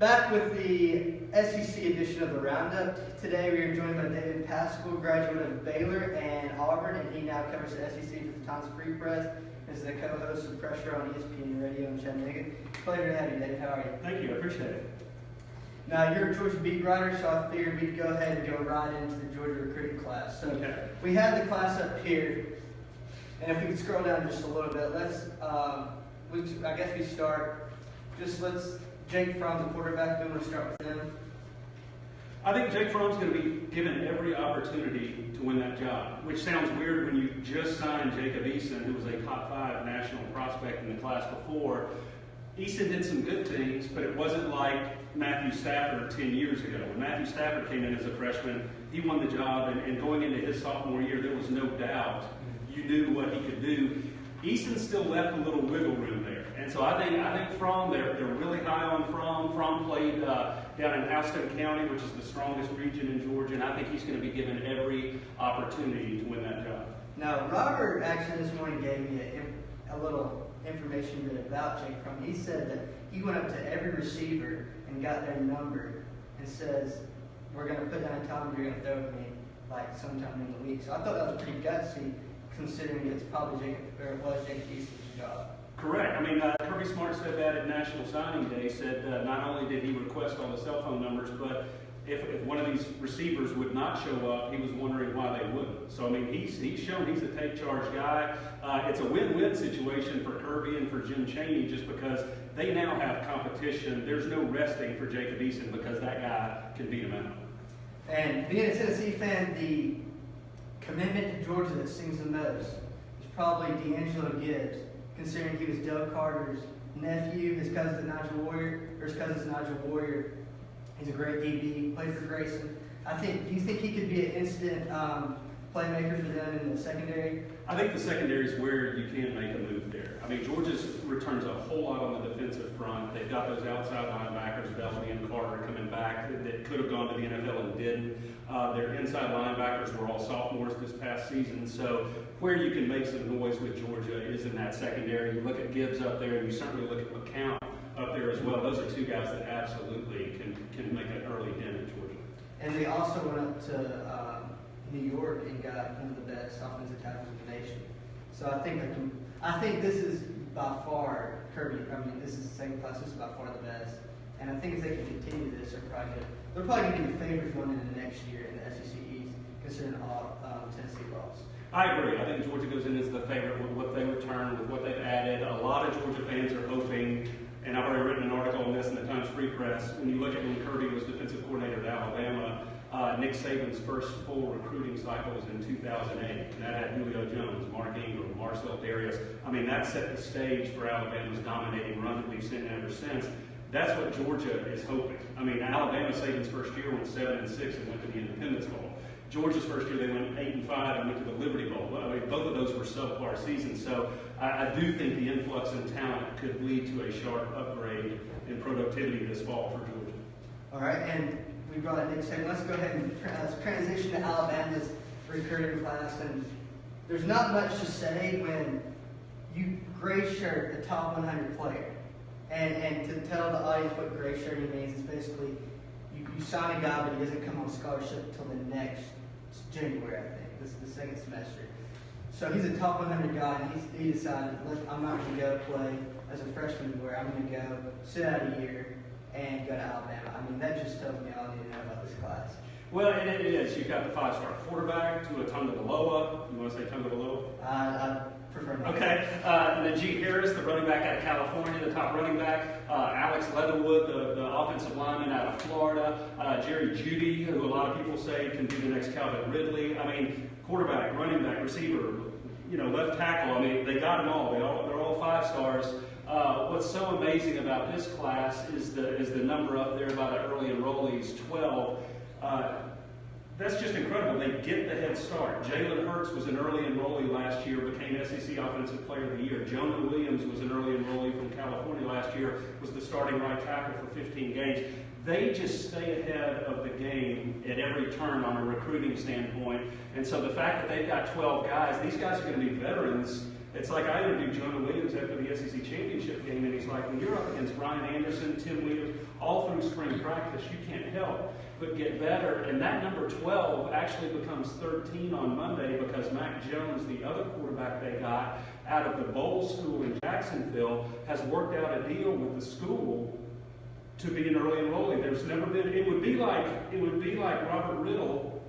Back with the SEC edition of the Roundup. Today we are joined by David Paschall, graduate of Baylor and Auburn, and he now covers the SEC for the Times Free Press. Is the co-host of Pressure on ESPN Radio in Chattanooga. Pleasure to have you, David. How are you? Thank you. I appreciate it. Now, you're a Georgia beat writer, so I figured we'd go ahead and go right into the Georgia recruiting class. So we have the class up here, and if we could scroll down just a little bit, I guess we start. Jake Fromm's the quarterback. Do you want to start with him? I think Jake Fromm's going to be given every opportunity to win that job, which sounds weird when you just signed Jacob Eason, who was a top 5 national prospect in the class before. Eason did some good things, but it wasn't like Matthew Stafford 10 years ago. When Matthew Stafford came in as a freshman, he won the job, and going into his sophomore year, there was no doubt you knew what he could do. Eason still left a little wiggle room there. And so I think Fromm, they're really high on Fromm. Fromm played down in Houston County, which is the strongest region in Georgia, and I think he's going to be given every opportunity to win that job. Now, Robert actually this morning gave me a little information bit about Jake Fromm. He said that he went up to every receiver and got their number and says, we're going to put down a time you're going to throw to me like sometime in the week. So I thought that was pretty gutsy, considering it was Jacob Eason's job. Correct. I mean, Kirby Smart said that at National Signing Day, said not only did he request all the cell phone numbers, but if one of these receivers would not show up, he was wondering why they wouldn't. So, I mean, he's shown he's a take-charge guy. It's a win-win situation for Kirby and for Jim Chaney just because they now have competition. There's no resting for Jacob Eason because that guy can beat him out. And being a Tennessee fan, the commitment to Georgia that sings the most is probably D'Angelo Gibbs, considering he was Del Carter's nephew. His cousin's Nigel Warrior. He's a great DB, played for Grayson. Do you think he could be an instant playmaker for them in the secondary? I think the secondary is where you can make a move there. I mean, Georgia's returns a whole lot on the defensive front. They've got those outside linebackers, Bellamy and Carter, coming back that could have gone to the NFL and didn't. Their inside linebackers were all sophomores this past season. So where you can make some noise with Georgia is in that secondary. You look at Gibbs up there, and you certainly look at McCount up there as well. Those are two guys that absolutely can make an early dent in Georgia. And they also went up to New York and got one of the best offensive tackles in the nation. So I think this is by far this is the second class. This is by far the best. And I think if they can continue this, they're probably going to be the favorites going into next year in the SEC East, considering all Tennessee lost. I agree. I think Georgia goes in as the favorite with what they return, with what they've added. A lot of Georgia fans are hoping, and I've already written an article on this in the Times Free Press, when you look at when Kirby was defensive coordinator at Alabama, Nick Saban's first full recruiting cycle was in 2008. And that had Julio Jones, Mark Ingram, Marcel Darius. I mean, that set the stage for Alabama's dominating run that we've seen ever since. That's what Georgia is hoping. I mean, Alabama Saban's first year went 7-6 and went to the Independence Bowl. Georgia's first year, they went 8-5 and went to the Liberty Bowl. I mean, both of those were subpar seasons. So I do think the influx in talent could lead to a sharp upgrade in productivity this fall for Georgia. All right, and we brought in Nick Saban. Let's go ahead and transition to Alabama's recruiting class. And there's not much to say when you gray shirt the top 100 player. And to tell the audience what gray shirting means is basically you sign a guy, but he doesn't come on scholarship until the next January, I think. This is the second semester. So he's a top 100 guy, and he decided, I'm not going to go play as a freshman where I'm going to go sit out a year and go to Alabama. I mean, that just tells me all I need to know about this class. Well, and it is. You've got the 5-star quarterback, Tua Tagovailoa. You want to say Tagovailoa? I prefer not. Okay. Najee Harris, the running back out of California, the top running back. Alex Leatherwood, the offensive lineman out of Florida. Jerry Jeudy, who a lot of people say can be the next Calvin Ridley. I mean, quarterback, running back, receiver, left tackle. I mean, they got them all. They're all 5 stars. What's so amazing about this class is the number up there by the early enrollees, 12. That's just incredible. They get the head start. Jalen Hurts was an early enrollee last year, became SEC Offensive Player of the Year. Jonah Williams was an early enrollee from California last year, was the starting right tackle for 15 games. They just stay ahead of the game at every turn on a recruiting standpoint. And so the fact that they've got 12 guys, these guys are going to be veterans It's like I interviewed Jonah Williams after the SEC championship game, and he's like, when you're up against Brian Anderson, Tim Williams, all through spring practice, you can't help but get better. And that number 12 actually becomes 13 on Monday because Mac Jones, the other quarterback they got out of the bowl school in Jacksonville, has worked out a deal with the school to be an early enrollee. There's never been. It would be like Robert Riddle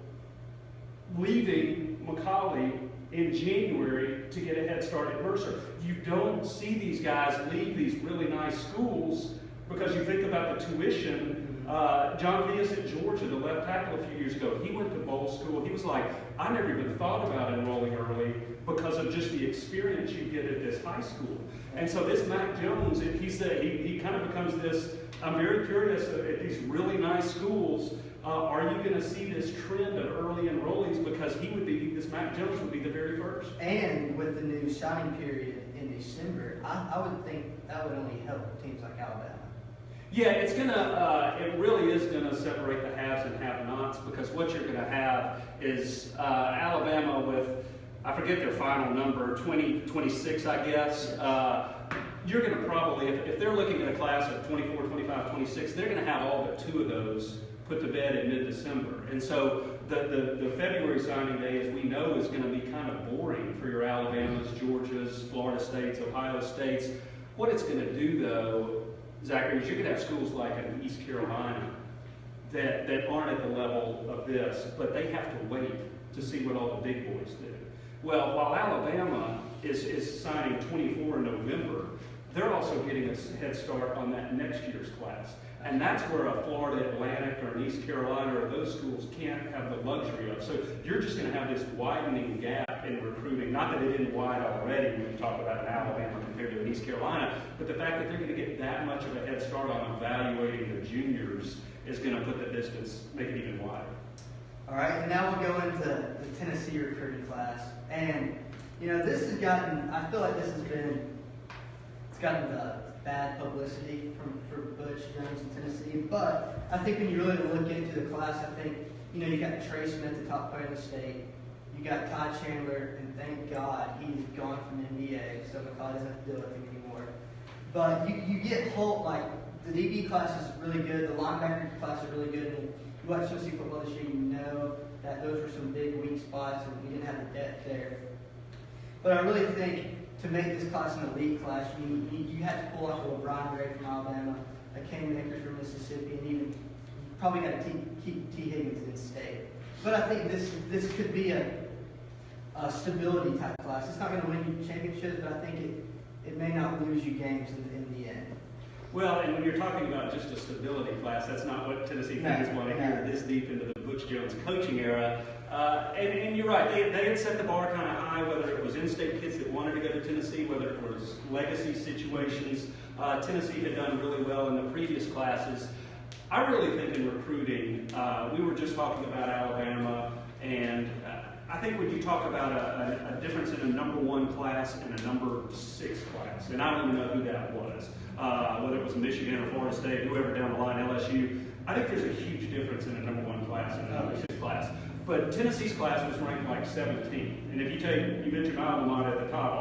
leaving Macaulay in January to get a head start at Mercer. You don't see these guys leave these really nice schools because you think about the tuition. John Vias at Georgia, the left tackle a few years ago, he went to bowl school. He was like, I never even thought about enrolling early because of just the experience you get at this high school. And so this Mac Jones, he kind of becomes this, I'm very curious, at these really nice schools, are you going to see this trend of early enrollees? Because this Mac Jones would be the very first. And with the new signing period in December, I would think that would only help teams like Alabama. Yeah, it really is gonna separate the haves and have-nots, because what you're gonna have is Alabama with, I forget their final number, 26, I guess. You're gonna probably, if they're looking at a class of 24, 25, 26, they're gonna have all but 2 of those put to bed in mid-December. And so the February signing day, as we know, is gonna be kind of boring for your Alabamas, Georgias, Florida States, Ohio States. What it's gonna do, though, Zachary, is you're going to have schools like in East Carolina that aren't at the level of this, but they have to wait to see what all the big boys do. Well, while Alabama is signing 24 in November, they're also getting a head start on that next year's class. And that's where a Florida Atlantic or an East Carolina or those schools can't have the luxury of. So you're just going to have this widening gap in recruiting. Not that it isn't wide already when you talk about an Alabama compared to an East Carolina, but the fact that they're going to get that much of a head start on evaluating the juniors is going to put the distance, make it even wider. All right, and now we'll go into the Tennessee recruiting class. And, this has gotten, I feel like it's gotten the bad publicity for Butch Jones in Tennessee. But I think when you really look into the class, I think, you got Trey Smith, the top player in the state. You got Todd Chandler, and thank God he's gone from NBA, so McCall doesn't have to deal with him anymore. But you get Holt, like, the DB class is really good, the linebacker class is really good, and you watch Tennessee football this year, you know that those were some big weak spots, and we didn't have the depth there. But I really think to make this class an elite class, you had to pull off a LeBron Gray from Alabama, a Cam Akers from Mississippi, and even probably got to keep T. Higgins in state. But I think this could be a stability type class. It's not going to win you championships, but I think it may not lose you games in the end. Well, and when you're talking about just a stability class, that's not what Tennessee fans want to hear this deep into the Butch Jones coaching era. And you're right, they had set the bar kind of high, whether it was in-state kids that wanted to go to Tennessee, whether it was legacy situations. Tennessee had done really well in the previous classes. I really think in recruiting, we were just talking about Alabama, and I think when you talk about a difference in a number 1 class and a number 6 class, and I don't even know who that was, whether it was Michigan or Florida State, whoever down the line, LSU, I think there's a huge difference in a number 1 class and a number 6 class. But Tennessee's class was ranked like 17. And if you mentioned my alma mater at the top,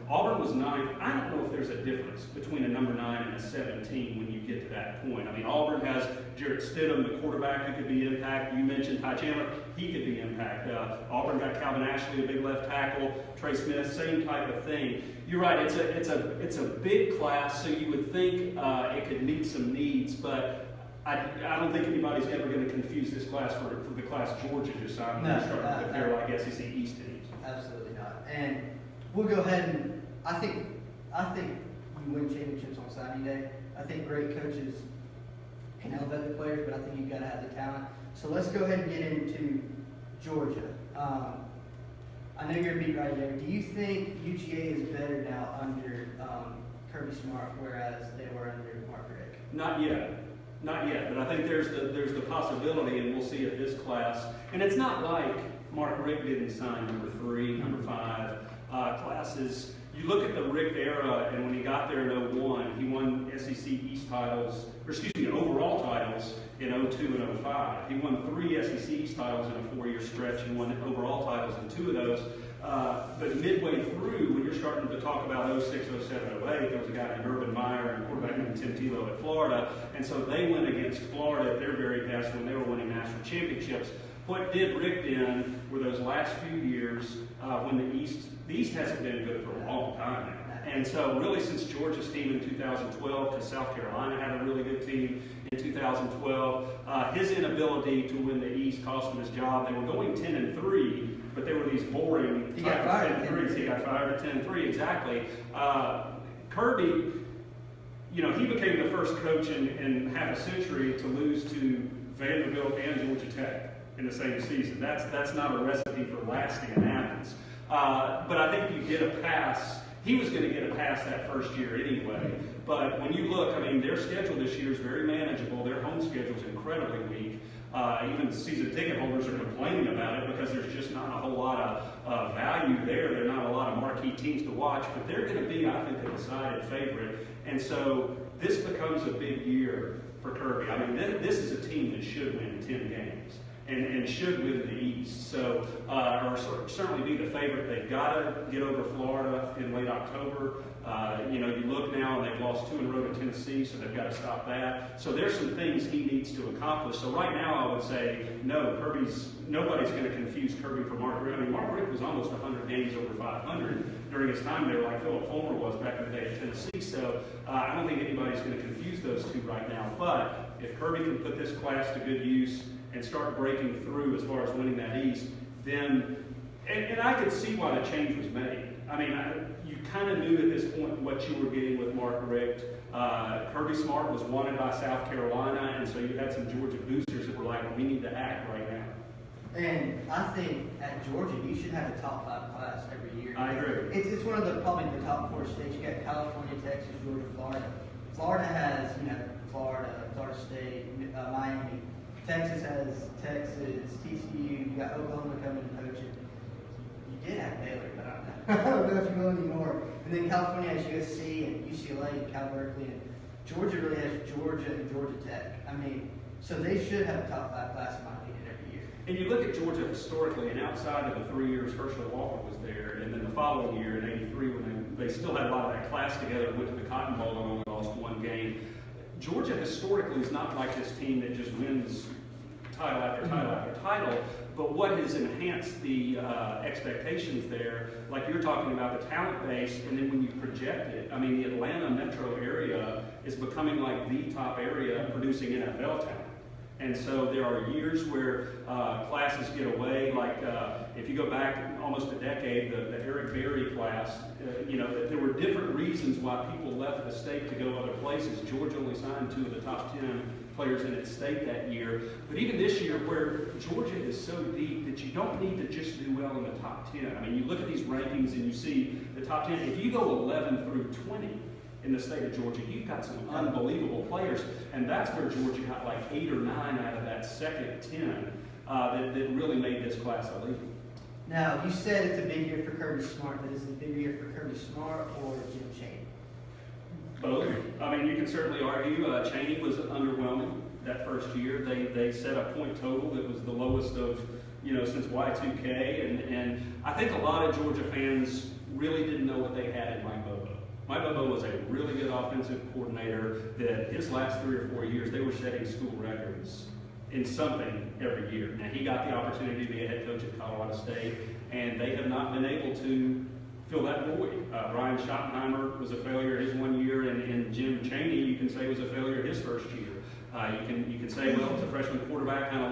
Auburn was 9th. I don't know if there's a difference between a number 9 and a 17 when you get to that point. I mean, Auburn has Jarrett Stidham, the quarterback, who could be impact. You mentioned Ty Chandler, he could be impact. Auburn got Calvin Ashley, a big left tackle. Trey Smith, same type of thing. You're right, it's a big class, so you would think it could meet some needs, but I don't think anybody's ever going to confuse this class for the class Georgia just signed. No, start to compare like SEC East teams. Absolutely not. And we'll go ahead and I think you win championships on signing day. I think great coaches can elevate the players, but I think you've got to have the talent. So let's go ahead and get into Georgia. I know you're a beat writer there. Do you think UGA is better now under Kirby Smart, whereas they were under Mark Richt? Not yet, but I think there's the possibility, and we'll see if this class, and it's not like Mark Richt didn't sign number 3, number 5 classes. You look at the Richt era, and when he got there in 01, he won SEC East titles, overall titles in 02 and 05. He won 3 SEC East titles in a 4-year stretch and won overall titles in 2 of those. But midway through, when you're starting to talk about 06, 07, 08, there was a guy named Urban Meyer and a quarterback named Tim Tebow at Florida. And so they went against Florida at their very best when they were winning national championships. What did Rick in were those last few years when the East hasn't been good for a long time now. And so really since Georgia's team in 2012, because South Carolina had a really good team in 2012, his inability to win the East cost him his job. They were going 10-3, but they were these boring. He got fired at 10-3. He got fired at 10-3, exactly. Kirby, you know, he became the first coach in half a century to lose to Vanderbilt and Georgia Tech in the same season. That's not a recipe for lasting in Athens. But I think you get a pass. He was going to get a pass that first year anyway. But when you look, I mean, their schedule this year is very manageable. Their home schedule is incredibly weak. Even season ticket holders are complaining about it because there's just not a whole lot of value there. There are not a lot of marquee teams to watch, but they're going to be, I think, a decided favorite. And so this becomes a big year for Kirby. I mean, this is a team that should win 10 games. And should win the East. So, or certainly be the favorite. They've got to get over Florida in late October. You know, you look now and they've lost 2 in a row to Tennessee, so they've got to stop that. So there's some things he needs to accomplish. So right now I would say, no, nobody's going to confuse Kirby for Mark Richt. I mean, Mark Richt was almost 100 games over 500 during his time there, like Philip Fulmer was back in the day at Tennessee. So I don't think anybody's going to confuse those two right now. But if Kirby can put this class to good use and start breaking through as far as winning that East, then, and I could see why the change was made. I mean, you kind of knew at this point what you were getting with Mark Richt. Kirby Smart was wanted by South Carolina, and so you had some Georgia boosters that were like, we need to act right now. And I think at Georgia, you should have a top 5 class every year. I agree. It's one of the probably the top 4 states. You got California, Texas, Georgia, Florida. Florida has, you know, Florida State, Miami. Texas has Texas, TCU, you got Oklahoma coming and coaching. You did have Baylor, but I don't know if you will anymore. And then California has USC and UCLA and Cal Berkeley, and Georgia really has Georgia and Georgia Tech. I mean, so they should have a top 5 class in my opinion every year. And you look at Georgia historically, and outside of the 3 years Herschel Walker was there, and then the following year in '83 when they still had a lot of that class together, went to the Cotton Bowl and only lost 1 game. Georgia historically is not like this team that just wins title after title after title, but what has enhanced the expectations there, like you're talking about the talent base, and then when you project it, I mean, the Atlanta metro area is becoming like the top area producing NFL talent. And so there are years where classes get away, like if you go back almost a decade, the Eric Berry class, you know, there were different reasons why people left the state to go other places. Georgia only signed 2 of the top 10 players in its state that year. But even this year, where Georgia is so deep that you don't need to just do well in the top 10. I mean, you look at these rankings and you see the top 10. If you go 11 through 20, in the state of Georgia, you've got some unbelievable players, and that's where Georgia got like 8 or 9 out of that second 10 that really made this class elite. Now, you said it's a big year for Kirby Smart, but is it a big year for Kirby Smart or Jim Chaney? Both. I mean, you can certainly argue Chaney was underwhelming that first year. They set a point total that was the lowest of, you know, since Y2K, and I think a lot of Georgia fans really didn't know what they had in Mike Bobo. Mike Bobo was a really good offensive coordinator that his last 3 or 4 years, they were setting school records in something every year. Now, he got the opportunity to be a head coach at Colorado State, and they have not been able to fill that void. Brian Schottenheimer was a failure his 1 year, and Jim Chaney, you can say, was a failure his first year. You can say, well, it's a freshman quarterback kind of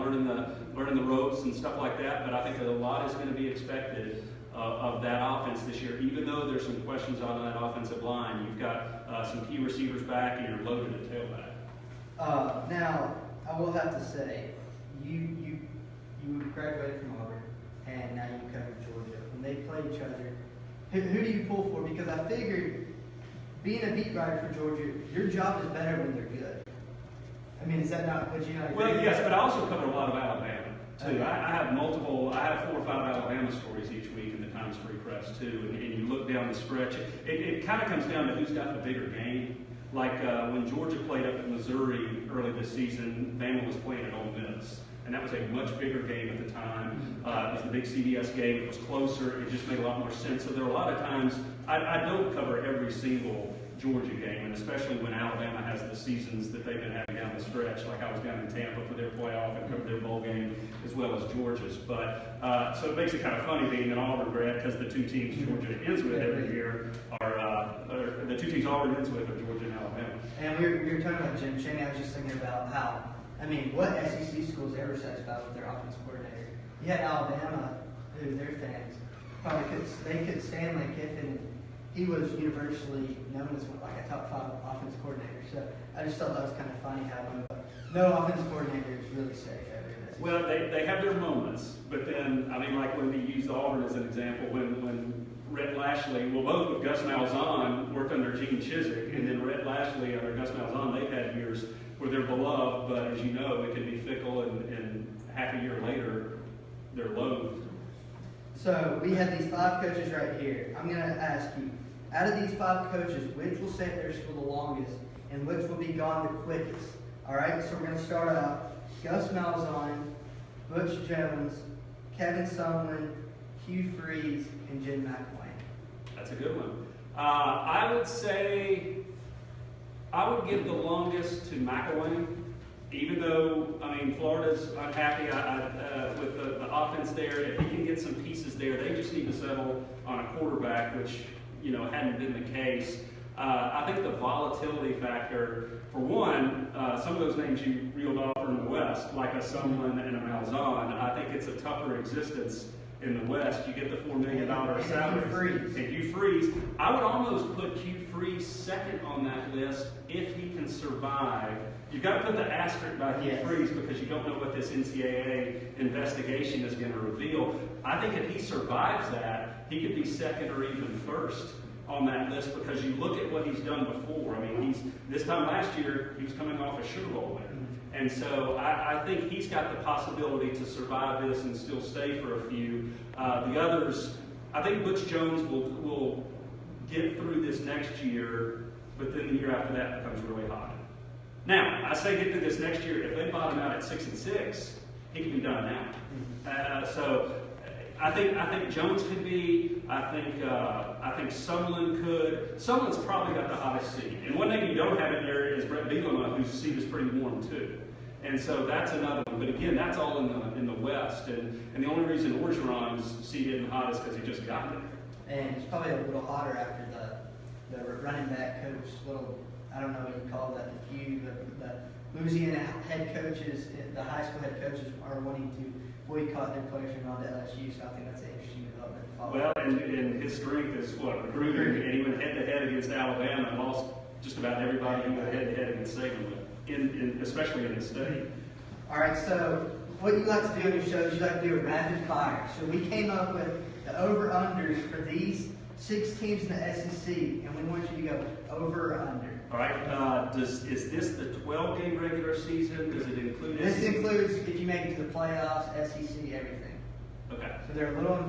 learning the ropes and stuff like that, but I think that a lot is going to be expected of that offense this year, even though there's some questions on that offensive line. You've got some key receivers back, and you're loaded at tailback. Now, I will have to say, you graduated from Auburn, and now you cover Georgia. When they play each other, who do you pull for? Because I figured, being a beat writer for Georgia, your job is better when they're good. I mean, is that not what you know? Well, yes, but I also cover a lot of Alabama, too. Okay. I have 4 or 5 Alabama stories each week in the Times Free Press, too. And you look down the stretch, it kind of comes down to who's got the bigger game. Like when Georgia played up at Missouri early this season, Bama was playing at Ole Miss. And that was a much bigger game at the time. It was the big CBS game. It was closer. It just made a lot more sense. So there are a lot of times, I don't cover every single Georgia game, and especially when Alabama has the seasons that they've been having down the stretch, like I was down in Tampa for their playoff and covered their bowl game, as well as Georgia's. But so it makes it kind of funny being an Auburn grad, because the two teams Georgia ends with every year are the two teams Auburn ends with are Georgia and Alabama. And we were talking about Jim Chaney. I was just thinking about how, I mean, what SEC schools ever satisfied with their offensive coordinator? You had Alabama, who their fans probably could stand Lane Kiffin. He was universally known as like a top 5 offensive coordinator. So I just thought that was kind of funny how no offensive coordinator is really safe ever. Well, they have their moments, but then, I mean, like when we used Auburn as an example, when Rhett Lashley, well, both with Gus Malzahn worked under Gene Chizik, and then Rhett Lashley under Gus Malzahn, they've had years where they're beloved, but as you know, it can be fickle, and half a year later, they're loathed. So we have these 5 coaches right here. I'm going to ask you, out of these 5 coaches, which will stay at their school the longest and which will be gone the quickest? All right, so we're going to start out Gus Malzahn, Butch Jones, Kevin Sumlin, Hugh Freeze, and Jim McElwain. That's a good one. I would say I would give the longest to McElwain. Even though, I mean, Florida's unhappy with the offense there. If he can get some pieces there, they just need to settle on a quarterback, which, you know, hadn't been the case. I think the volatility factor, for one, some of those names you reeled off are in the West, like a Sumlin and a Malzahn. I think it's a tougher existence in the West. You get the $4 million salary. And Hugh Freeze. I would almost put Hugh Freeze second on that list if he can survive. You've got to put the asterisk by Hugh Freeze because you don't know what this NCAA investigation is going to reveal. I think if he survives that, he could be second or even first on that list, because you look at what he's done before. I mean, this time last year, he was coming off a Sugar Bowl win. And so I think he's got the possibility to survive this and still stay for a few. The others, I think Butch Jones will get through this next year, but then the year after that becomes really hot. Now, I say get through this next year. If they bottom out at 6-6, he can be done now. So I think Jones could be. I think Sumlin could. Sumlin's probably got the hottest seat. And one name you don't have in there is Brett Bielema, whose seat is pretty warm too. And so that's another one. But again, that's all in the West. And the only reason Orgeron's seat isn't hot is because he just got there. And it's probably a little hotter after the running back coach, I don't know what you call that, the feud. The Louisiana head coaches, the high school head coaches are wanting to boycott their players from on to LSU, so I think that's an interesting development to follow. Well, and his strength is what? Recruiting, and he went head-to-head against Alabama and lost just about everybody he went head-to-head against Saban with, especially in the state. All right, so what you like to do on your show is you like to do a rapid fire. So we came up with the over-unders for these 6 teams in the SEC, and we want you to go over or under. All right. Is this the 12-game regular season? Does it include? This includes if you make it to the playoffs, SEC, everything. Okay. So they're a little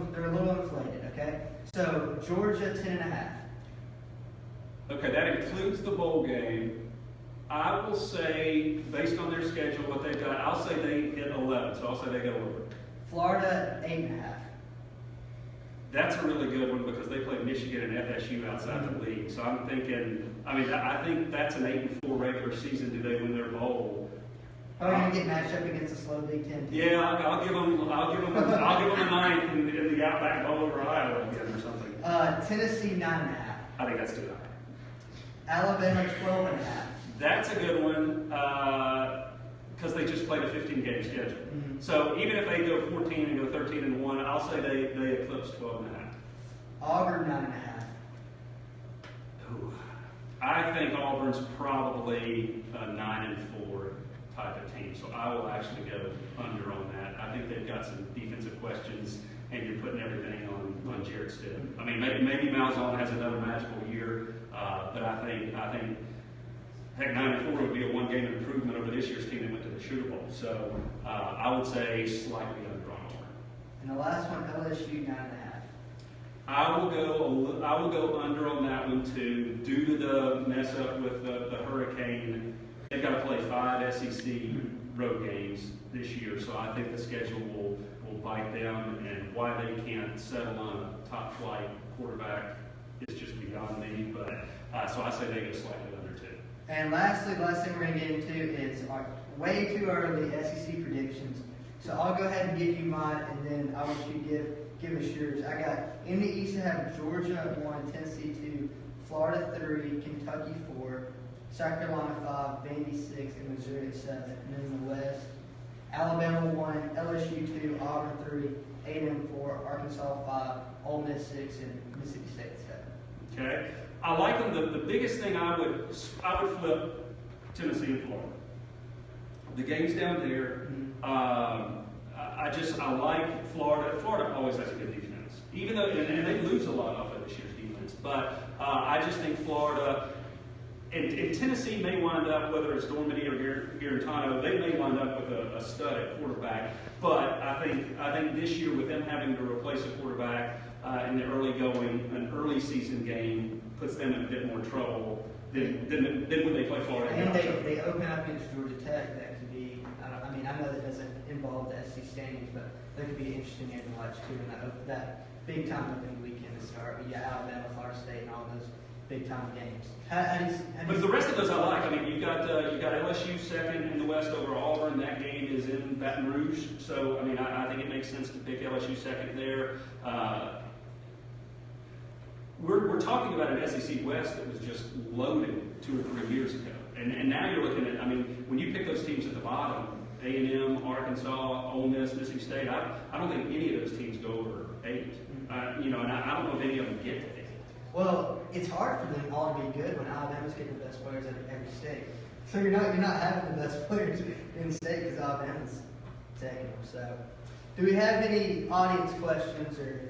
inflated. Okay. So Georgia 10.5. Okay, that includes the bowl game. I will say, based on their schedule, what they've got, I'll say they hit 11. So I'll say they go over. Florida 8.5. That's a really good one because they play Michigan and FSU outside the league. So I'm thinking, I think that's an 8-4 regular season. Do they win their bowl? Probably going to get matched up against a slow Big Ten team. Yeah, I'll give them a 9 in the Outback Bowl over Iowa again or something. Tennessee 9.5. I think that's too high. Alabama 12.5. That's a good one because they just played a 15-game schedule. Mm-hmm. So even if they go 14 and go 13-1, I'll say they eclipse 12.5. Auburn 9.5. I think Auburn's probably a 9-4 type of team, so I will actually go under on that. I think they've got some defensive questions, and you're putting everything on Jarrett Stidham. I mean, maybe Malzahn has another magical year, but I think heck, 9-4 would be a 1-game improvement over this year's team that went to the Sugar Bowl. So I would say slightly under on Auburn. And the last one, LSU 9.5. I will go under on that one too, due to the mess up with the hurricane they've got to play 5 SEC road games this year, so I think the schedule will bite them, and why they can't settle on a top flight quarterback is just beyond me, but so I say they go slightly under 2. And lastly, last thing we're going to get into is our way too early SEC predictions. So I'll go ahead and give you mine, and then I want you to give us yours. I got in the East I have Georgia at 1, Tennessee 2, Florida 3, Kentucky 4, South Carolina 5, Vandy 6, and Missouri at 7. And then in the West, Alabama 1, LSU 2, Auburn 3, A&M 4, Arkansas 5, Ole Miss 6, and Mississippi State 7. Okay, I like them. The biggest thing I would flip Tennessee and Florida. The games down there. I like Florida. Florida always has a good defense, even though and they lose a lot off of this year's defense. But I just think Florida and Tennessee may wind up, whether it's Dormady or Garantano, they may wind up with a stud at quarterback. But I think this year, with them having to replace a quarterback in the early going, an early season game puts them in a bit more trouble than when they play Florida. And they open up against Georgia Tech. That could be. I know that doesn't involve the SEC standings, but that could be an interesting game to watch too. And that big time opening weekend to start. But yeah, Alabama, Florida State, and all those big time games. But the rest of those I like. I mean, you've got LSU second in the West over Auburn. That game is in Baton Rouge, so I mean, I think it makes sense to pick LSU second there. We're talking about an SEC West that was just loaded 2 or 3 years ago, and now you're looking at. I mean, when you pick those teams at the bottom, A&M, Arkansas, Ole Miss, Mississippi State, I don't think any of those teams go over 8. And I don't know if any of them get to 8. Well, it's hard for them all to be good when Alabama's getting the best players at every state. So you're not having the best players in the state because Alabama's taking them. So, do we have any audience questions or?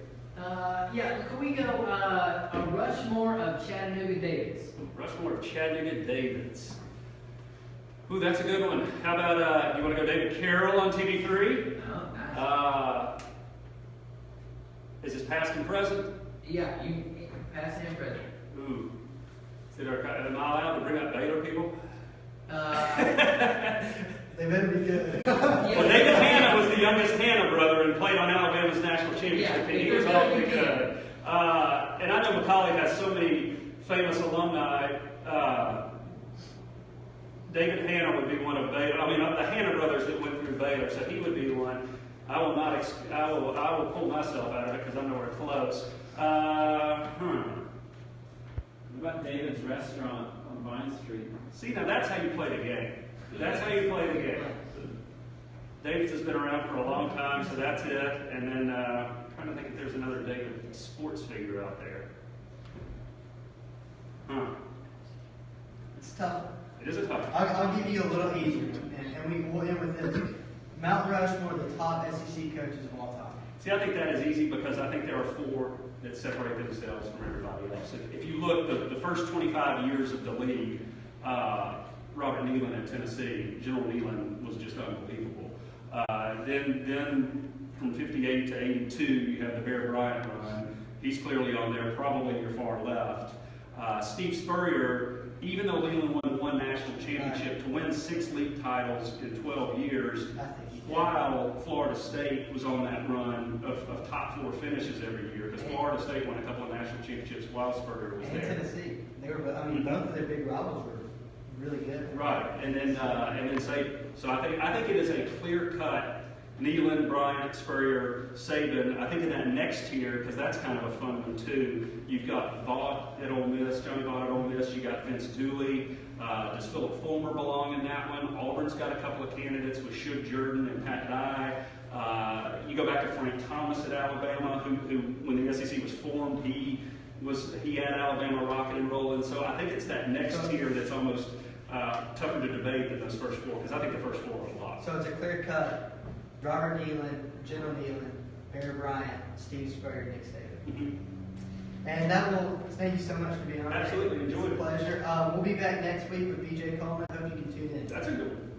Yeah, can we go a Rushmore of Chattanooga Davids? Rushmore of Chattanooga Davids. Ooh, that's a good one. How about you want to go David Carroll on TV3? Oh, nice. Is this past and present? Yeah, you past and present. Ooh. Am I allowed to bring up Baylor people? They better be good. Well, David Hanna was the youngest Hanna brother and played on Alabama's national championship team. He was awfully good. And I know Macaulay has so many famous alumni. David Hanna would be one of Baylor. I mean, the Hanna brothers that went through Baylor, so he would be the one. I will pull myself out of it because I'm nowhere close. What about David's Restaurant on Vine Street? See, now that's how you play the game. That's how you play the game. David's has been around for a long time, so that's it. And then I'm trying to think if there's another David sports figure out there. It's tough. It is a tough one. I'll give you a little easier, and we'll end with this. Mount Rushmore, the top SEC coaches of all time. See, I think that is easy because I think there are 4 that separate themselves from everybody else. If you look, the first 25 years of the league, Robert Neyland at Tennessee, General Neyland was just unbelievable. Then from 58 to 82, you have the Bear Bryant run. He's clearly on there, probably your far left. Steve Spurrier, even though Leland won 1 national championship, to win 6 league titles in 12 years, while Florida State was on that run of top 4 finishes every year, because Florida State won a couple of national championships while Spurrier was there. And Tennessee, both of their big rivals were really good. Right, and then Saban. So I think it is a clear cut. Neyland, Bryant, Spurrier, Saban. I think in that next tier, because that's kind of a fun one too. You've got Vaught at Ole Miss, Johnny Vaught at Ole Miss. You got Vince Dooley. Does Philip Fulmer belong in that one? Auburn's got a couple of candidates with Shug Jordan and Pat Dye. You go back to Frank Thomas at Alabama, who when the SEC was formed, he had Alabama rocking and rolling. So I think it's that next tier that's almost tougher to debate than those first 4, because I think the first 4 are a lot. So it's a clear cut. Robert Neyland, General Neyland, Bear Bryant, Steve Spurrier, Nick Saban. Mm-hmm. And thank you so much for being on. Absolutely, enjoyed it. It's a pleasure. We'll be back next week with BJ Coleman. Hope you can tune in. That's a good one.